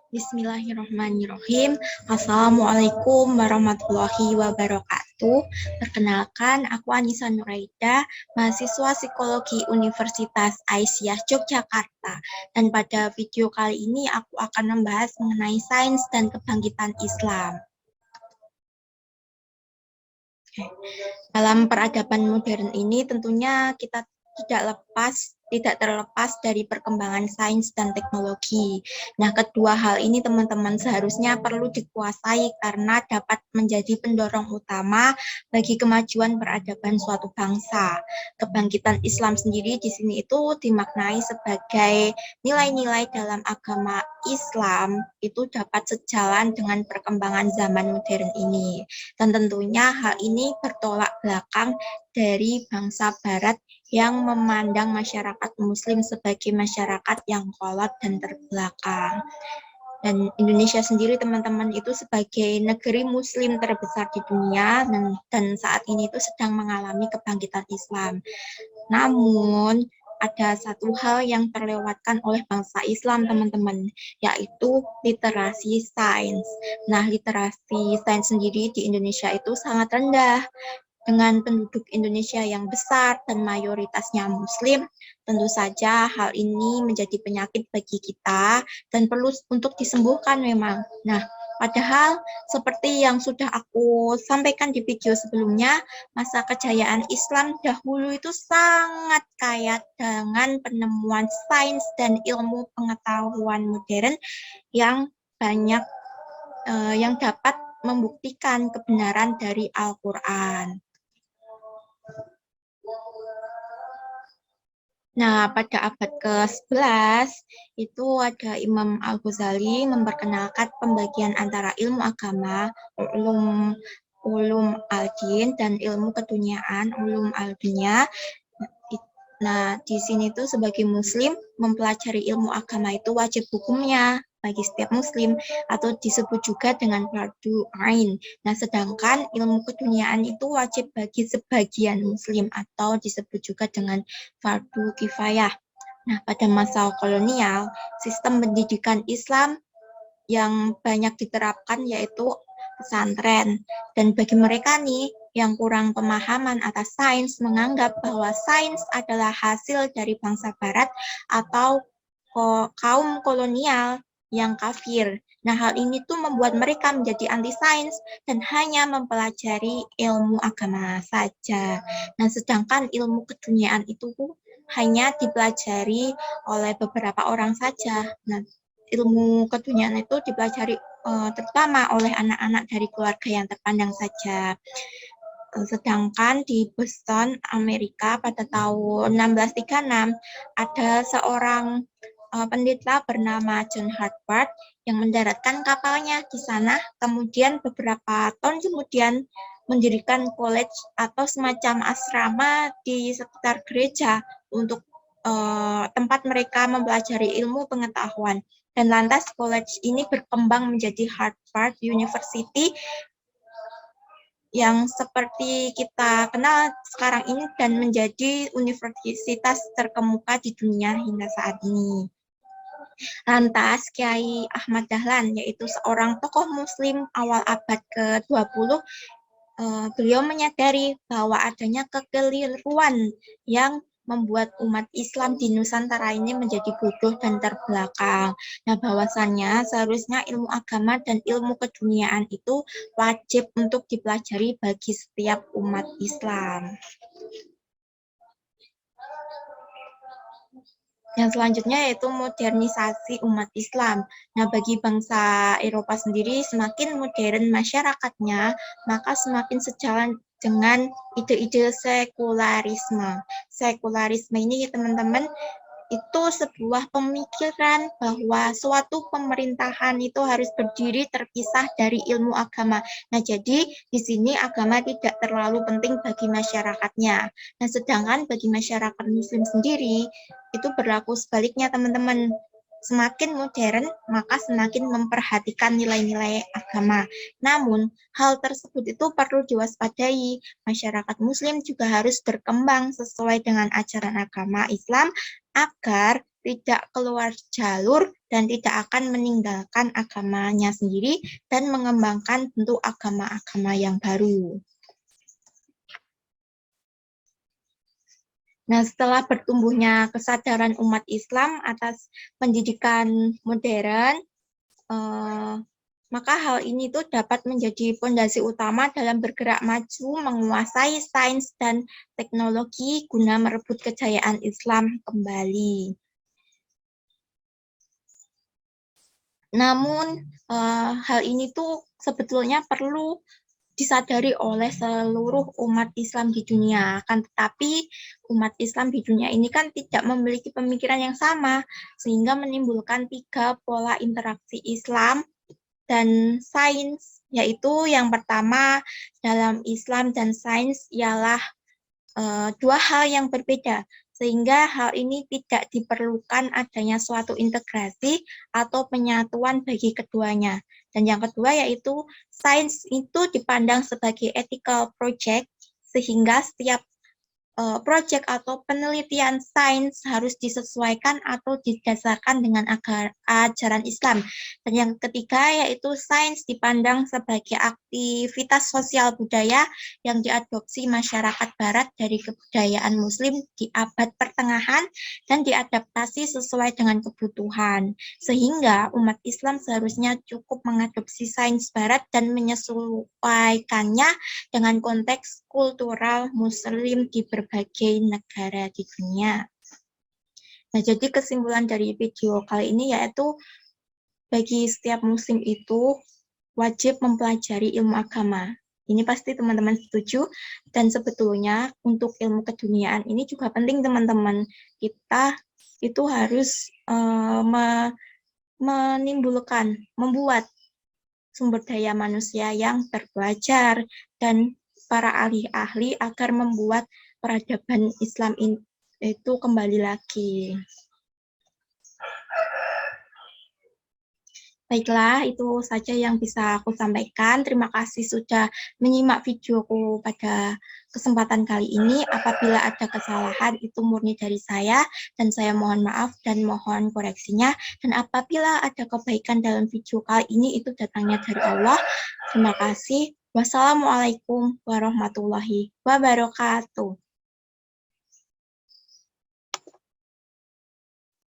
Bismillahirrahmanirrahim. Assalamualaikum warahmatullahi wabarakatuh. Perkenalkan, aku Anissa Nuraida, mahasiswa Psikologi Universitas Aisyah Yogyakarta. Dan pada video kali ini aku akan membahas mengenai sains dan kebangkitan Islam. Dalam peradaban modern ini tentunya kita tidak terlepas dari perkembangan sains dan teknologi. Nah, kedua hal ini teman-teman seharusnya perlu dikuasai karena dapat menjadi pendorong utama bagi kemajuan peradaban suatu bangsa. Kebangkitan Islam sendiri di sini itu dimaknai sebagai nilai-nilai dalam agama Islam itu dapat sejalan dengan perkembangan zaman modern ini. Dan tentunya hal ini bertolak belakang dari bangsa Barat yang memandang masyarakat Muslim sebagai masyarakat yang kolot dan terbelakang. Dan Indonesia sendiri teman-teman itu sebagai negeri Muslim terbesar di dunia dan saat ini itu sedang mengalami kebangkitan Islam. Namun ada satu hal yang terlewatkan oleh bangsa Islam teman-teman, yaitu literasi sains. Nah, literasi sains sendiri di Indonesia itu sangat rendah. Dengan penduduk Indonesia yang besar dan mayoritasnya Muslim, tentu saja hal ini menjadi penyakit bagi kita dan perlu untuk disembuhkan memang. Nah, padahal seperti yang sudah aku sampaikan di video sebelumnya, masa kejayaan Islam dahulu itu sangat kaya dengan penemuan sains dan ilmu pengetahuan modern yang banyak yang dapat membuktikan kebenaran dari Al-Quran. Nah, pada abad ke-11 itu ada Imam Al-Ghazali memperkenalkan pembagian antara ilmu agama, ulum al-din dan ilmu keduniaan, ulum al-dunya. Nah, di sini tuh sebagai muslim mempelajari ilmu agama itu wajib hukumnya bagi setiap muslim atau disebut juga dengan fardu ain. Nah, sedangkan ilmu keduniaan itu wajib bagi sebagian muslim atau disebut juga dengan fardu kifayah. Nah, pada masa kolonial, sistem pendidikan Islam yang banyak diterapkan yaitu pesantren. Dan bagi mereka nih yang kurang pemahaman atas sains menganggap bahwa sains adalah hasil dari bangsa barat atau kaum kolonial yang kafir. Nah, hal ini tuh membuat mereka menjadi anti sains dan hanya mempelajari ilmu agama saja. Nah, sedangkan ilmu keduniaan itu hanya dipelajari oleh beberapa orang saja. Nah, ilmu keduniaan itu dipelajari terutama oleh anak-anak dari keluarga yang terpandang saja. Sedangkan di Boston, Amerika pada tahun 1636 ada seorang pendeta bernama John Harvard yang mendaratkan kapalnya di sana, kemudian beberapa tahun kemudian mendirikan college atau semacam asrama di sekitar gereja untuk tempat mereka mempelajari ilmu pengetahuan. Dan lantas college ini berkembang menjadi Harvard University yang seperti kita kenal sekarang ini dan menjadi universitas terkemuka di dunia hingga saat ini. Lantas Kiai Ahmad Dahlan, yaitu seorang tokoh muslim awal abad ke-20, beliau menyadari bahwa adanya kekeliruan yang membuat umat Islam di Nusantara ini menjadi bodoh dan terbelakang. Nah, bahwasannya seharusnya ilmu agama dan ilmu keduniaan itu wajib untuk dipelajari bagi setiap umat Islam. Yang selanjutnya yaitu modernisasi umat Islam. Nah, bagi bangsa Eropa sendiri, semakin modern masyarakatnya, maka semakin sejalan dengan ide-ide sekularisme. Sekularisme ini, teman-teman, itu sebuah pemikiran bahwa suatu pemerintahan itu harus berdiri terpisah dari ilmu agama. Nah, jadi di sini agama tidak terlalu penting bagi masyarakatnya. Nah, sedangkan bagi masyarakat Muslim sendiri, itu berlaku sebaliknya, teman-teman. Semakin modern, maka semakin memperhatikan nilai-nilai agama. Namun, hal tersebut itu perlu diwaspadai. Masyarakat Muslim juga harus berkembang sesuai dengan ajaran agama Islam agar tidak keluar jalur dan tidak akan meninggalkan agamanya sendiri dan mengembangkan bentuk agama-agama yang baru. Nah, setelah bertumbuhnya kesadaran umat Islam atas pendidikan modern, maka hal ini tuh dapat menjadi fondasi utama dalam bergerak maju, menguasai sains dan teknologi guna merebut kejayaan Islam kembali. Namun, hal ini tuh sebetulnya perlu disadari oleh seluruh umat Islam di dunia. Akan tetapi, umat Islam di dunia ini kan tidak memiliki pemikiran yang sama, sehingga menimbulkan 3 pola interaksi Islam dan sains, yaitu yang pertama dalam Islam dan sains ialah 2 hal yang berbeda, sehingga hal ini tidak diperlukan adanya suatu integrasi atau penyatuan bagi keduanya. Dan yang kedua yaitu sains itu dipandang sebagai ethical project, sehingga setiap proyek atau penelitian sains harus disesuaikan atau didasarkan dengan ajaran Islam. Dan yang ketiga yaitu sains dipandang sebagai aktivitas sosial budaya yang diadopsi masyarakat barat dari kebudayaan muslim di abad pertengahan dan diadaptasi sesuai dengan kebutuhan. Sehingga umat Islam seharusnya cukup mengadopsi sains barat dan menyesuaikannya dengan konteks kultural muslim di berbagai negara di dunia. Nah, jadi kesimpulan dari video kali ini yaitu bagi setiap muslim itu wajib mempelajari ilmu agama. Ini pasti teman-teman setuju, dan sebetulnya untuk ilmu keduniaan ini juga penting teman-teman. Kita itu harus membuat sumber daya manusia yang terpelajar dan para ahli-ahli agar membuat peradaban Islam itu kembali lagi. Baiklah, itu saja yang bisa aku sampaikan. Terima kasih sudah menyimak videoku pada kesempatan kali ini. Apabila ada kesalahan, itu murni dari saya, dan saya mohon maaf dan mohon koreksinya. Dan apabila ada kebaikan dalam video kali ini, itu datangnya dari Allah. Terima kasih. Wassalamualaikum warahmatullahi wabarakatuh.